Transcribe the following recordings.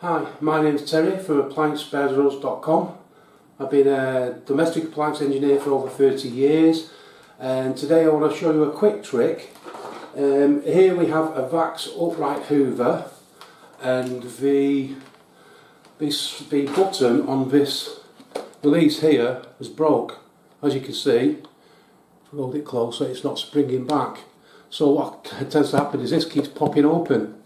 Hi, my name is Terry from appliance.com. I've been a domestic appliance engineer for over 30 years, and today I want to show you a quick trick. Here we have a Vax upright hoover, and the button on this release here is broke. As you can see, if we hold it closer, it's not springing back. So what tends to happen is this keeps popping open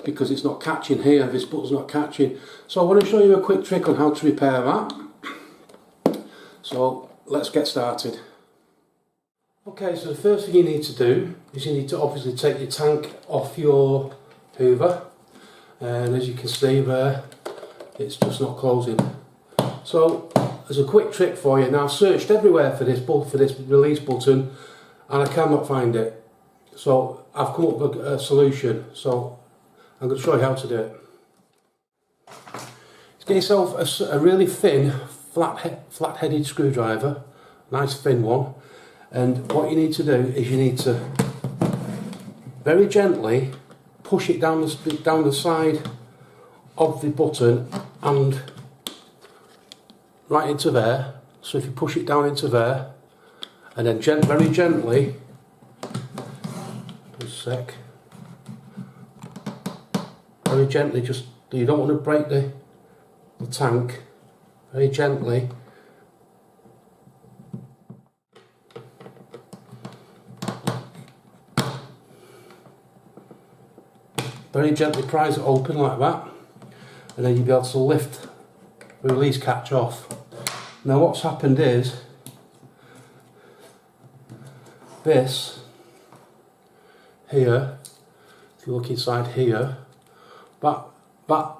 because it's not catching here, this button's not catching. So I want to show you a quick trick on how to repair that. So let's get started. Okay, so the first thing you need to do is you need to obviously take your tank off your hoover, and as you can see there, it's just not closing. So there's a quick trick for you. Now I've searched everywhere for this release button and I cannot find it. So I've come up with a solution. So I'm going to show you how to do it. Get yourself a really thin, flat-headed screwdriver, nice thin one, and what you need to do is you need to very gently push it down the side of the button and right into there. So if you push it down into there, and then very gently, just a sec. Very gently, just, you don't want to break the tank, very gently. Very gently prise it open like that, and then you'll be able to lift the release catch off. Now what's happened is, this here, if you look inside here, that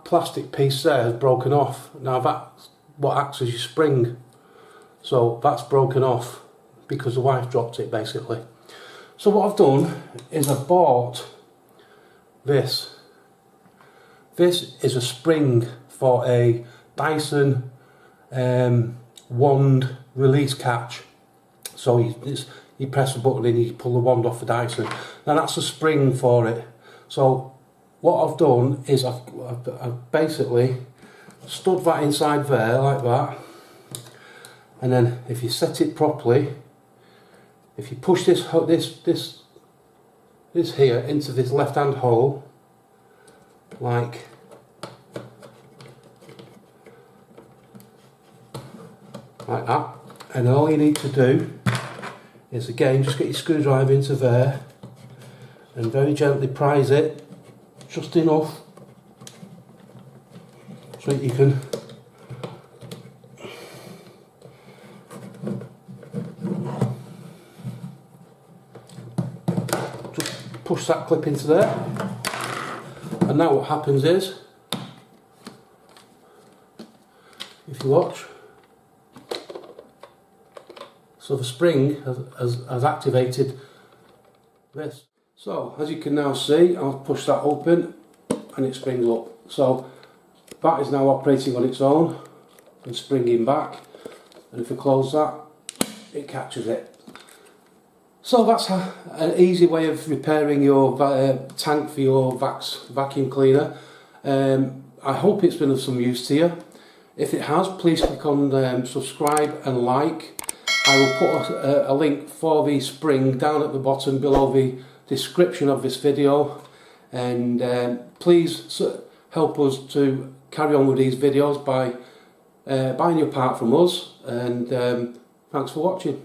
plastic piece there has broken off. Now that's what acts as your spring. So that's broken off because the wife dropped it basically. So what I've done is I've bought this. This is a spring for a Dyson wand release catch. So you press the button and you pull the wand off the Dyson. Now that's a spring for it. So what I've done is I've basically stood that inside there like that, and then if you set it properly, if you push this here into this left hand hole like that, and then all you need to do is again just get your screwdriver into there and very gently prise it just enough so that you can just push that clip into there. And now what happens is, if you watch, so the spring has activated this. So as you can now see, I'll push that open and it springs up. So that is now operating on its own and springing back, and if we close that, it catches it. So that's an easy way of repairing your tank for your Vax vacuum cleaner. I hope it's been of some use to you. If it has, please click on subscribe and like. I will put a link for the spring down at the bottom below the description of this video, and please help us to carry on with these videos by buying your part from us, and thanks for watching.